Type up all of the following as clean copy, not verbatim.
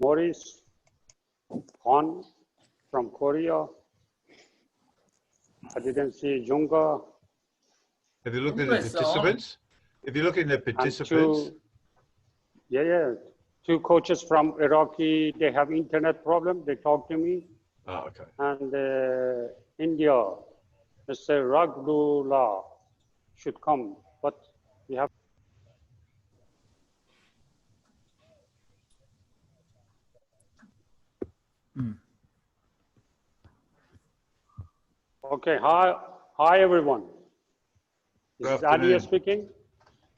Maurice, Han from Korea. I didn't see Junga. Have you looked at the participants? If you look in the participants. Two coaches from Iraqi, they have internet problem. They talk to me. Oh, okay. And India, Mr. Ragdullah should come, but we have. Okay, hi everyone. This is Ali speaking.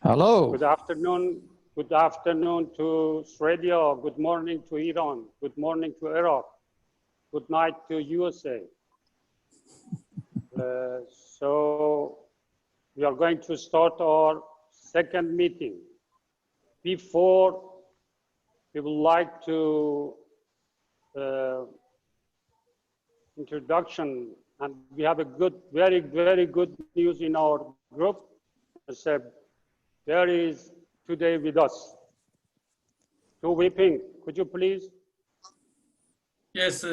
Hello. Good afternoon. Good afternoon to Australia. Good morning to Iran. Good morning to Iraq. Good night to USA. So we are going to start our second meeting. Before, we would like to introduction, and we have a good, very good news in our group. There is today with us. To Weeping, could you please? Yes,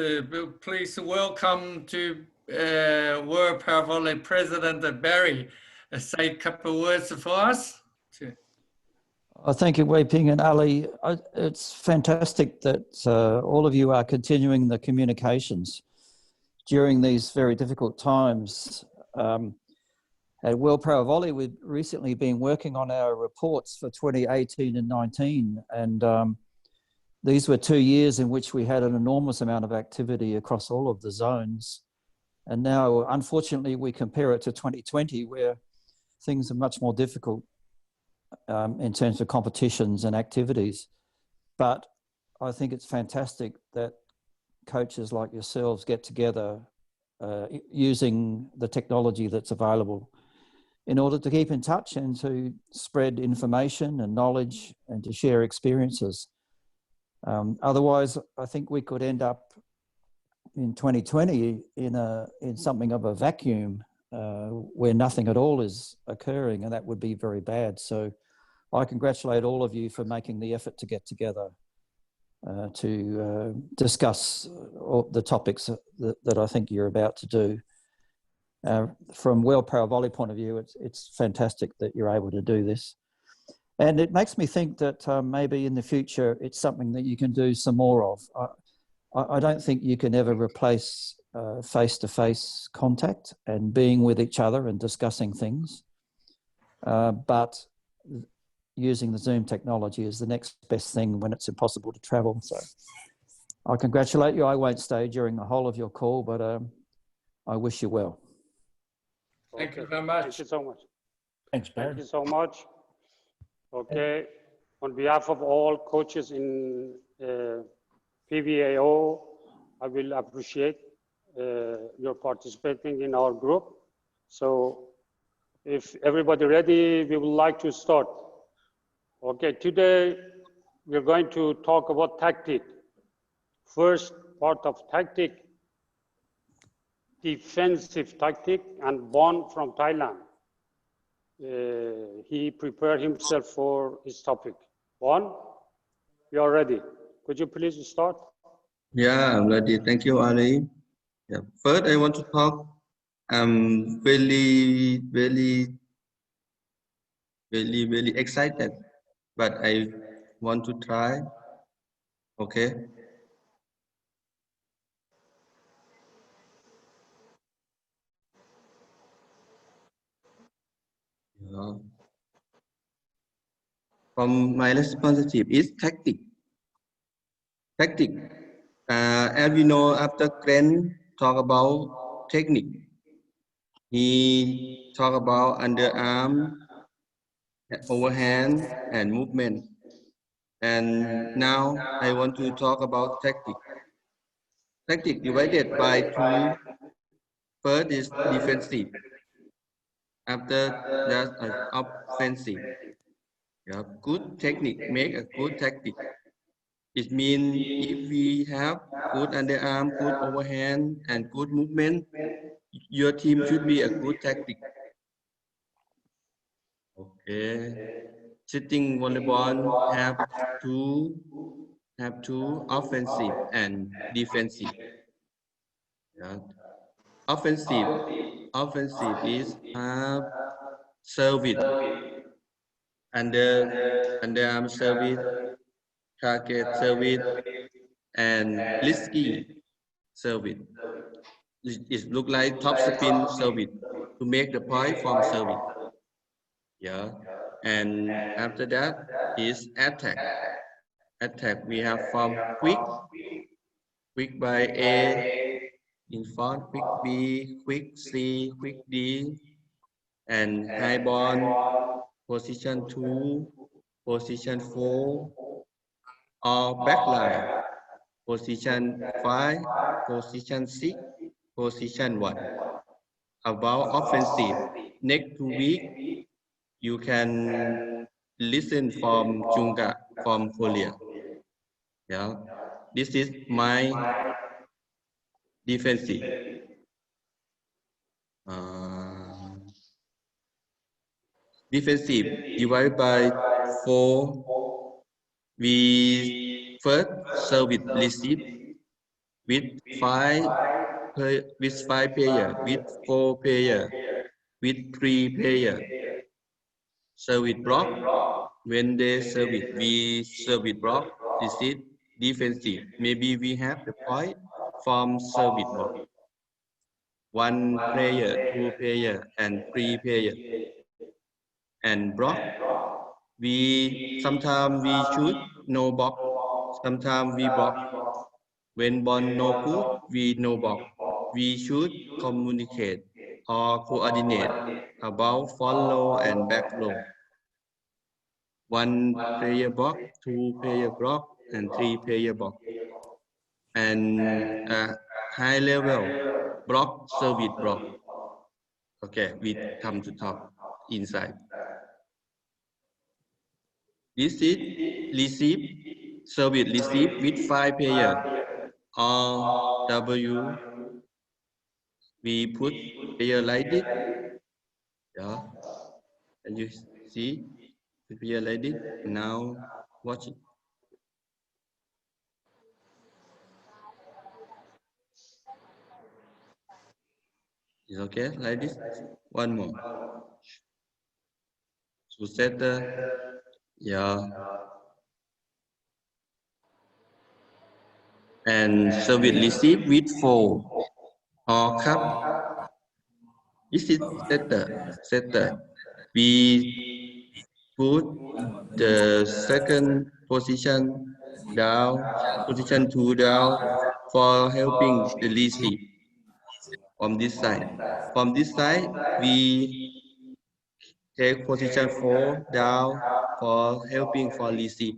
please welcome to World Power Volley President Barry. Say a couple of words for us. Thank you, Wei Ping and Ali. It's fantastic that all of you are continuing the communications during these very difficult times. At World Power Volley, we've recently been working on our reports for 2018 and 19, and these were 2 years in which we had an enormous amount of activity across all of the zones. And now, unfortunately, we compare it to 2020, where things are much more difficult in terms of competitions and activities. But I think it's fantastic that coaches like yourselves get together using the technology that's available in order to keep in touch and to spread information and knowledge and to share experiences. Otherwise, I think we could end up in 2020 in something of a vacuum where nothing at all is occurring, and that would be very bad. So I congratulate all of you for making the effort to get together to discuss all the topics that I think you're about to do. From World Power Volley point of view, it's fantastic that you're able to do this. And it makes me think that maybe in the future, it's something that you can do some more of. I don't think you can ever replace face-to-face contact and being with each other and discussing things. But using the Zoom technology is the next best thing when it's impossible to travel. So I congratulate you. I won't stay during the whole of your call, but I wish you well. Thank you very much. Thank you so much. Thanks, Ben. Thank you so much. Okay, on behalf of all coaches in PVAO, I will appreciate your participating in our group. So if everybody ready, we would like to start. Okay, today we're going to talk about tactic. First part of tactic, defensive tactic, and Bon from Thailand. He prepared himself for his topic. Bon, you are ready. Could you please start? Yeah, I'm ready. Thank you, Ali. Yeah. First, I want to talk. I'm very excited, but I want to try. Okay. Yeah. From my responsibility is tactic. Tactic. As we know, after Glenn talk about technique, he talk about underarm, overhand, and movement. And now I want to talk about tactic. Tactic divided by two. First is defensive. After that, offensive. Yeah, good technique make a good tactic. It means if we have good underarm, good overhand, and good movement, your team should be a good tactic. Okay. Sitting volleyball have have two offensive and defensive. Yeah. Offensive is have service, underarm service, target service, and risky service. It look like top spin service to make the point from service. Yeah, and after that is attack. Attack we have from quick by A in front, quick B, quick C, quick D, and high ball, position 2, position 4, or backline, position 5, position 6, position 1. About offensive, next 2 weeks, you can listen from Chunga from Korea. Yeah, this is my defensive. Defensive divided by 4. We first service receive with 5 player, with 4 player, with 3 player. Service block. When they service, we service block. This is defensive. Maybe we have the point from service block. 1 player, 2 player, and 3 player. And block. Sometimes we shoot no block. Sometimes we block. When ball no good, we no block. We should communicate or coordinate about follow and back row. 1 player block, 2 player block, and 3 player block. And high level block, service block. Okay, we come to top inside. This is receive, service receive with 5 player. Or W, we put player like this. Yeah, and you see the player like this. Now watch it. It's okay like this. One more. So setter, yeah. And service receive with 4 or cup. This is setter. We put the second position down, position 2 down for helping the receive from this side. From this side, we take position 4 down for helping for receive.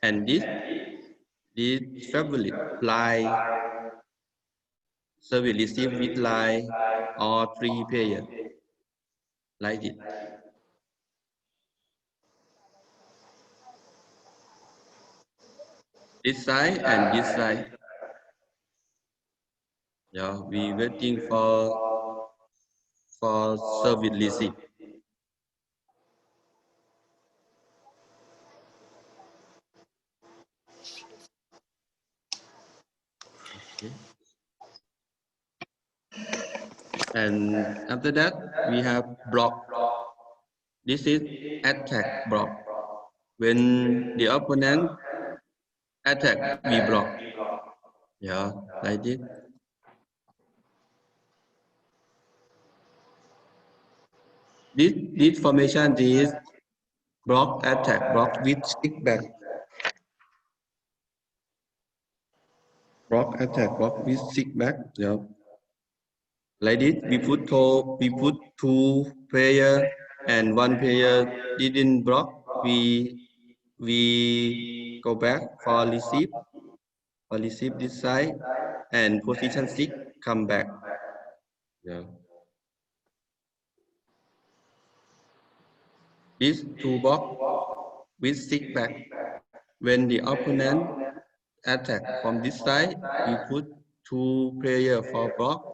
And this favorite line, service receive with line or 3 player, like it. This side and this side. Yeah, we waiting for service receive. Okay. And after that, we have block. This is attack block. When the opponent attack, we block. Yeah, like this. This formation is block attack, block with stick back. Block attack, block with stick back. Yeah. Like this, we put 2 player and 1 player didn't block. We go back for receive this side, and position 6 come back. Yeah. This 2 block with 6 back. When the opponent attack from this side, we put 2 player for block,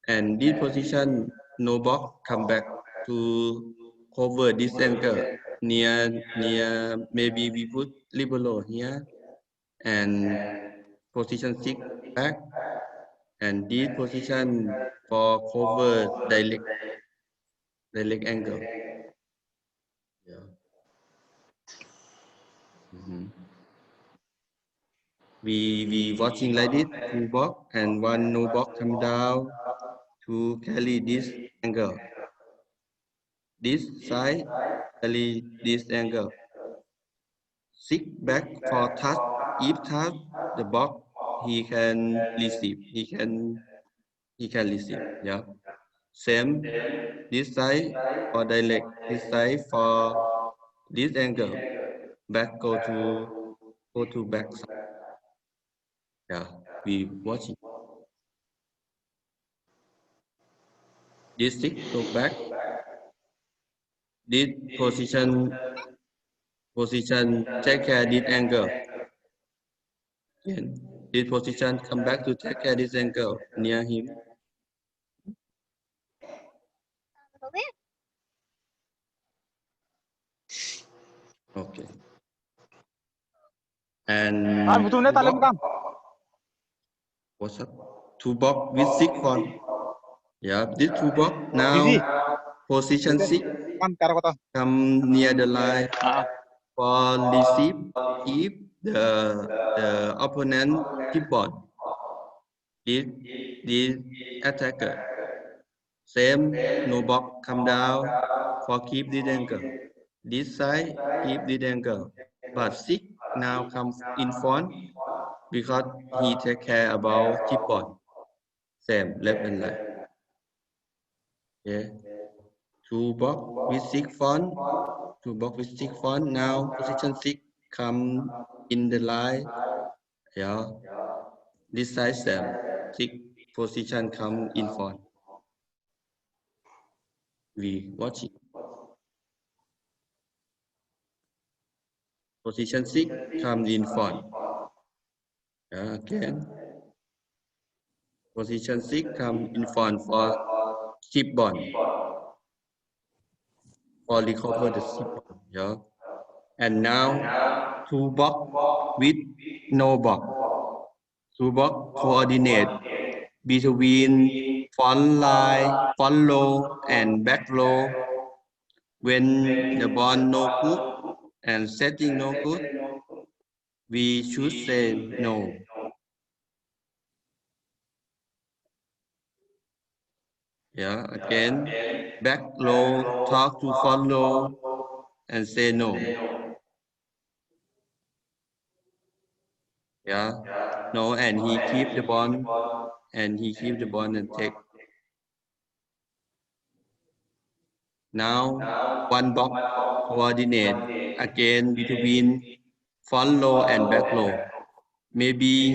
and this position no block come back to cover this angle. near maybe we put libero here and position 6 back, and this position for cover direct angle. Yeah. We watching like this, 2 box and 1 no box come down to carry this angle. This side carry this angle. 6 back for touch. If touch the box, he can receive. He can receive. Yeah. Same this side for direct. This side for this angle. Back go to back side. Yeah. We watching. This 6 go back. This position take care this angle. Again, this position come back to take care this angle near him. Okay. And what's up? 2 box with 6 font. Yeah, this 2 box now position 6 come near the line for receive if the opponent tip ball. This attacker. Same no box come down for keep this angle. This side keep this angle. But 6 now comes in front because he take care about tip ball. Same left and right. Yeah. 2 box with 6 font. 2 box with 6 font. Now position 6 come in the line. Yeah. This side same. 6 position come in front. We watch it. Position 6 comes in front. Yeah, again. Position 6 come in front for chip bond. For recover the chip bond. Yeah. And now 2 box with no box. 2 box coordinate between front line, front row and back row. When the bond no good and setting no good, we should say no. Yeah, again, back row, talk to front row and say no. Yeah, no, and he keep the bond and take. Now, one box coordinate again between front row and back row. Maybe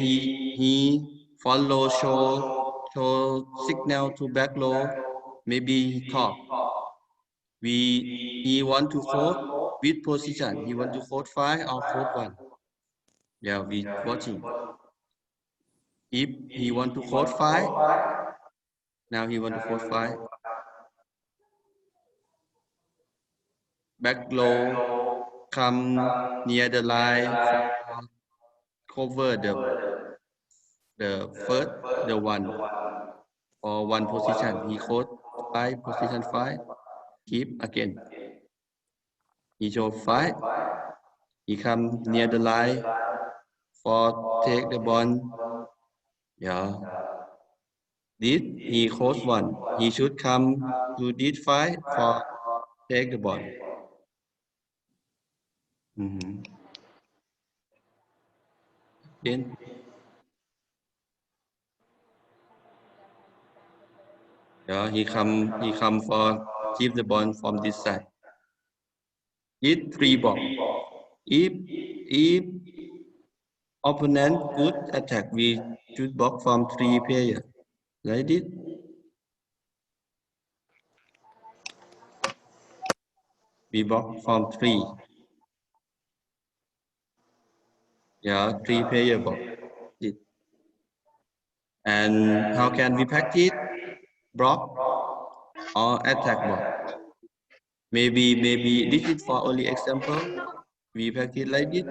he follow show signal to back row. Maybe he talk. He want to hold with position. He want to hold 5 or hold 1. Yeah, we watching. If he want to hold 5, now he want to hold 5. Back row come near the line for cover the first the one or one position. He hold 5 position 5. Keep again. He show 5. He come near the line for take the ball. Yeah. This he holds 1. He should come to this 5 for take the ball. Then yeah, he come for keep the ball from this side. It 3 ball. If opponent good attack, we should block from 3 players. Like this. We block from 3. Yeah, 3 player block. And how can we practice? Block or attack block. Maybe this is for only example. We practice like this.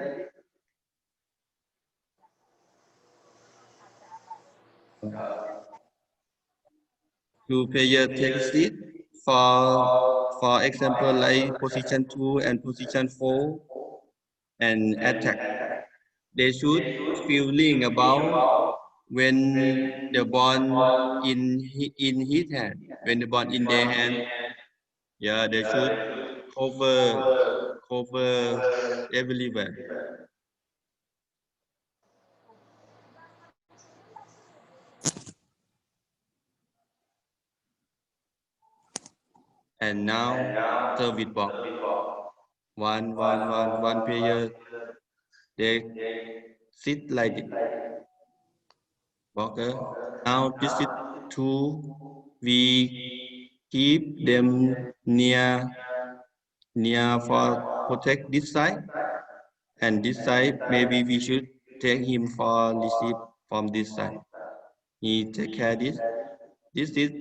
Two player take a seat. For example, like position 2 and position 4 and attack. They should feeling about when the ball in his hand. When the ball in their hand, yeah, they should cover everywhere. And now service box. One player, they sit like it. Walker. Now this is two. We keep them near for protect this side, and this side maybe we should take him for receive from this side. He take care this. This is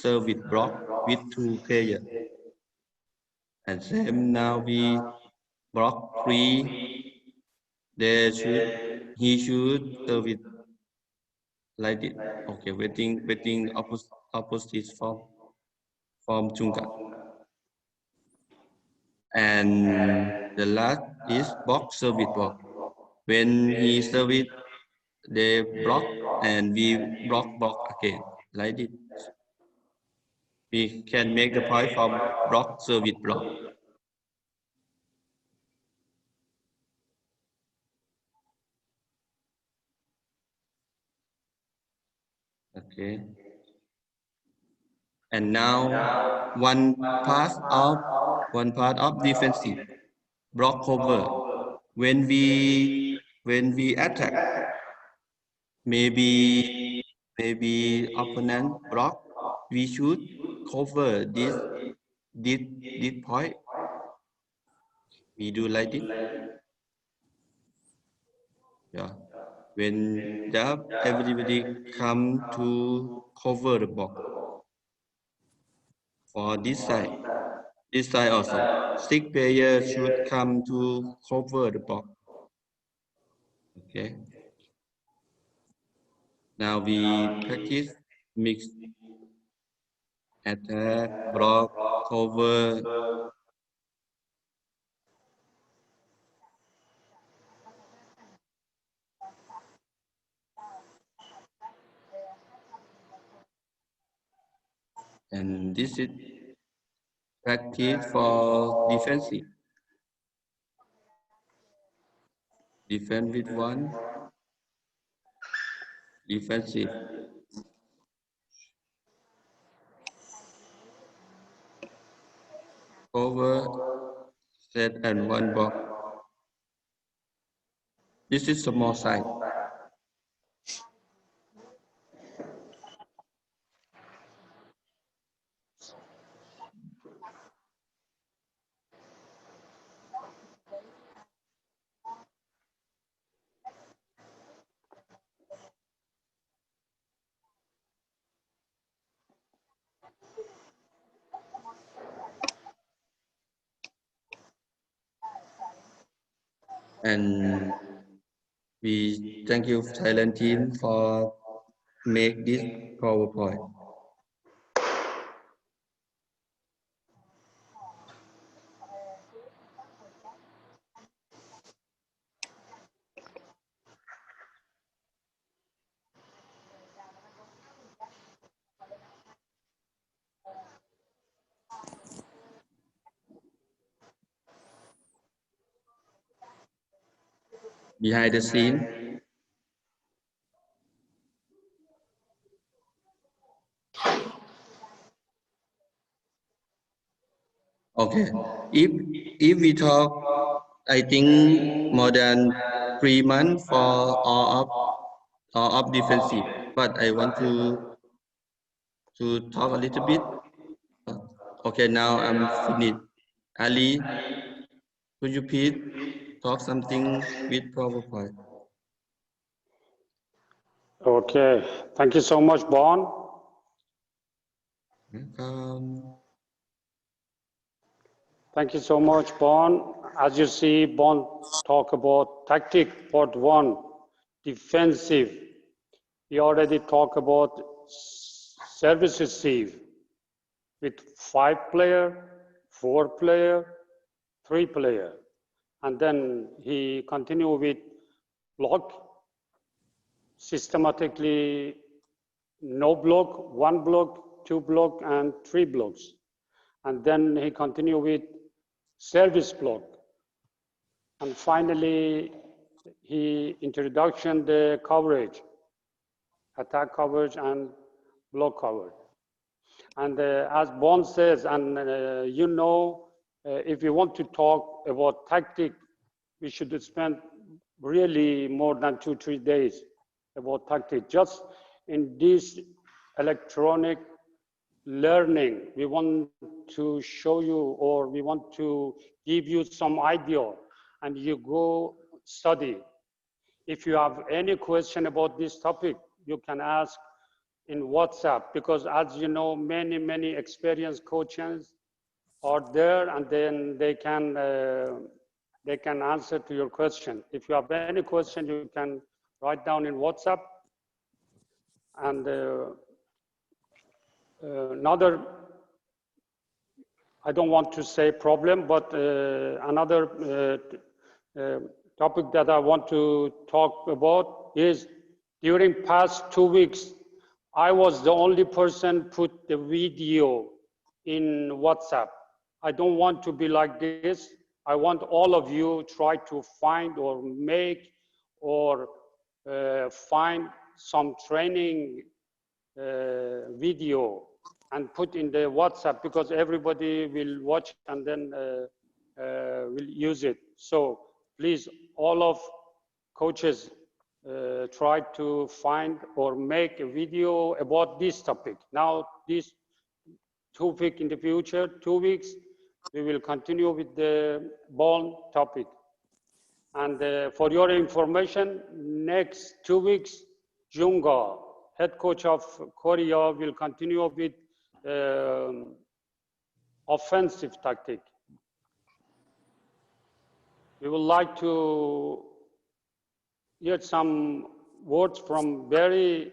service block with two players. And same now we block 3. He should service like this. Okay, waiting opposite from Chunga. And the last is box service box. When he service, they block and we block again like this. We can make the point from block service block. Okay. And now one part of defensive block cover. When we attack, maybe opponent block, we should cover this point. We do like this. Yeah. When everybody come to cover the box. For this side also. 6 players should come to cover the box. Okay. Now we practice mix, attack, block, cover. And this is practice for defensive. Defend with 1. Defensive. Cover, set and 1 box. This is small size. And we thank you Thailand team for make this PowerPoint. Behind the scene. Okay. If we talk, I think more than 3 months for all of defensive. But I want to talk a little bit. Okay, now I'm finished. Ali, could you please talk something with PowerPoint? Okay, thank you so much, Bon. Thank you so much, Bon. As you see, Bon talk about tactic, part 1, defensive. He already talked about service receive with 5-player, 4-player, 3-player. And then he continued with block, systematically no block, 1 block, 2 block, and 3 blocks. And then he continued with service block. And finally, he introduction the coverage, attack coverage and block coverage. And as Bon says, and you know, if you want to talk about tactic, we should spend really more than 2-3 days about tactic. Just in this electronic learning, we want to show you, or we want to give you some idea, and you go study. If you have any question about this topic, you can ask in WhatsApp, because as you know, many experienced coaches are there, and then they can answer to your question. If you have any question, you can write down in WhatsApp. And another, I don't want to say problem, but another topic that I want to talk about is during past 2 weeks, I was the only person put the video in WhatsApp. I don't want to be like this. I want all of you try to find or make or find some training video and put in the WhatsApp, because everybody will watch and then will use it. So please, all of coaches, try to find or make a video about this topic. Now, this topic in the future, 2 weeks, we will continue with the ball topic. And for your information, next 2 weeks, Junga, head coach of Korea, will continue with offensive tactic. We would like to hear some words from Barry.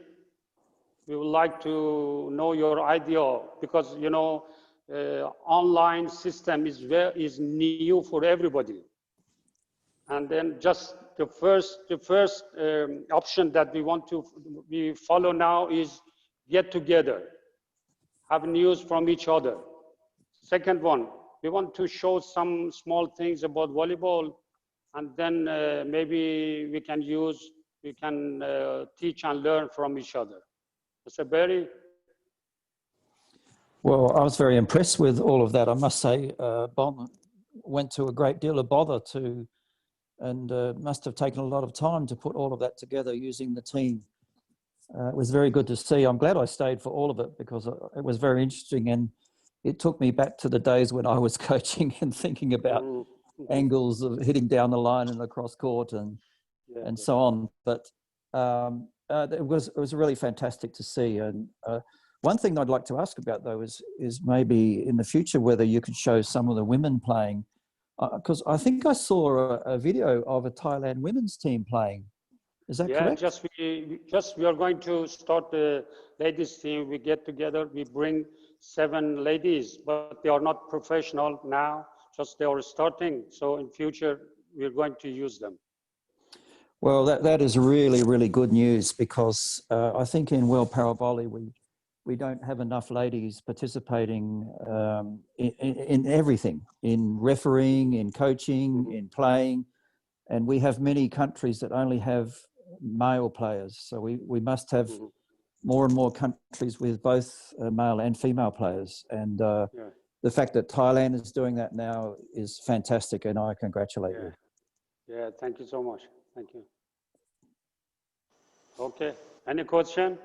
We would like to know your idea, because you know, online system is new for everybody. And then just the first option that we follow now is get together, have news from each other. Second one, we want to show some small things about volleyball, and then maybe we can teach and learn from each other. Mr. Barry? Well, I was very impressed with all of that. I must say, Bon went to a great deal of bother to, and must have taken a lot of time to put all of that together using the team. It was very good to see. I'm glad I stayed for all of it, because it was very interesting, and it took me back to the days when I was coaching and thinking about angles of hitting down the line and across court and so on. But it was really fantastic to see. And one thing I'd like to ask about, though, is maybe in the future whether you could show some of the women playing, because I think I saw a video of a Thailand women's team playing. Is that correct? We are going to start the ladies team. We get together, we bring 7 ladies, but they are not professional now, just they are starting. So in future, we're going to use them. Well, that is really, really good news, because I think in World Para Volley, we don't have enough ladies participating in everything, in refereeing, in coaching, in playing. And we have many countries that only have male players. So we must have more and more countries with both male and female players. And the fact that Thailand is doing that now is fantastic, and I congratulate you. Yeah, thank you so much. Thank you. Okay, any question?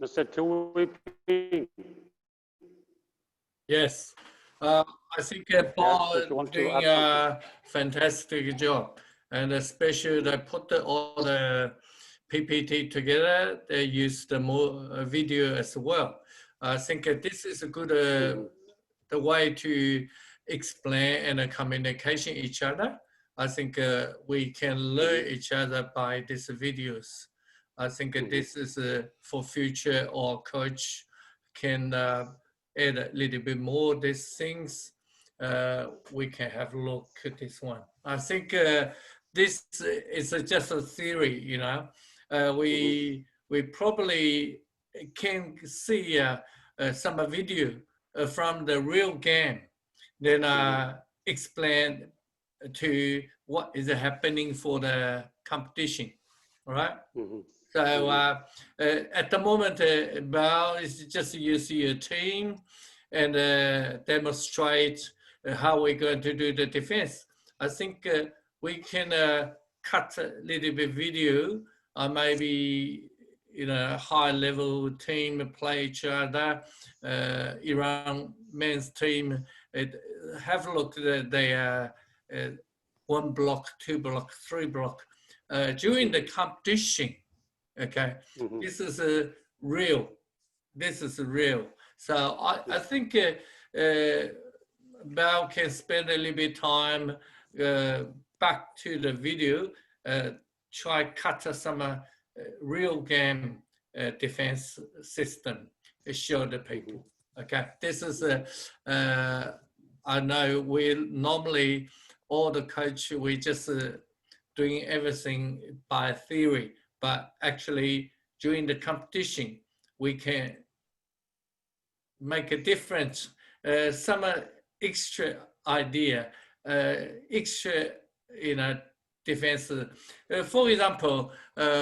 Mr. Tui Ping. Yes, I think Paul is doing a fantastic job, and especially they put all the PPT together. They use the more video as well. I think this is a good the way to explain and communication each other. I think we can learn each other by these videos. I think this is for future, or coach can add a little bit more these things. We can have a look at this one. I think this is just a theory, you know. We probably can see some video from the real game, then explain to what is happening for the competition, all right? So at the moment, PVAO is just you see a team and demonstrate how we're going to do the defense. I think we can cut a little bit video, maybe high level team play each other. Iran men's team, have a look at their 1 block, 2 block, 3 block. During the competition, okay, this is real. This is real. So I think PVAO can spend a little bit time back to the video, try cut some real game defense system to show the people. Okay, this is I know we normally all the coach we just doing everything by theory, but actually during the competition we can make a difference. Some extra idea, extra defense. For example,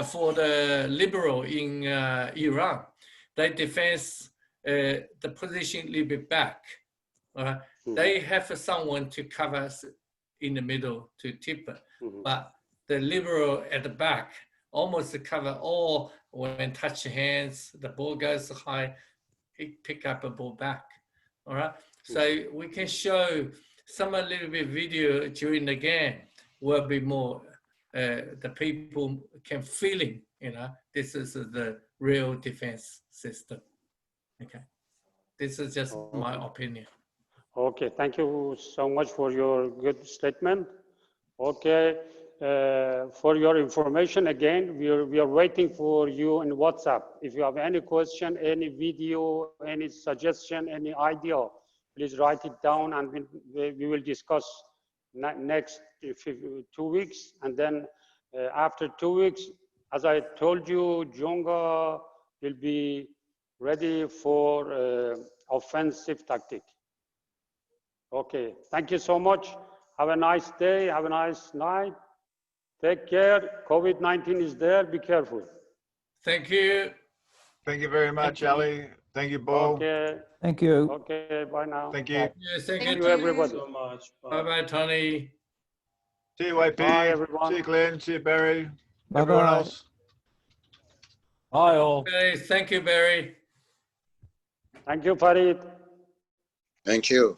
for the liberal in Iran, they defense the position a little bit back. They have someone to cover us in the middle to tip it, but the liberal at the back almost cover all. When touch hands, the ball goes high, pick up a ball back. All right, so we can show some a little bit video during the game will be more. The people can feeling, this is the real defense system. Okay, this is just my opinion. Okay, thank you so much for your good statement. Okay, for your information again, we are waiting for you in WhatsApp. If you have any question, any video, any suggestion, any idea, please write it down and we will discuss next 2 weeks. And then after 2 weeks, as I told you, Jonga will be ready for offensive tactic. Okay, thank you so much. Have a nice day, have a nice night. Take care. COVID-19 is there, be careful. Thank you. Thank you very much, Ali. Thank you, Bo. Okay. Thank you. Okay, bye now. Thank you. Bye. Yes, thank Thank you you, everybody. so much. Bye-bye, Tony. See you, YP. Bye, everyone. See you, Glenn. See you, Barry. Bye-bye. Everyone else. Hi all. Barry, thank you, Barry. Thank you, Farid. Thank you.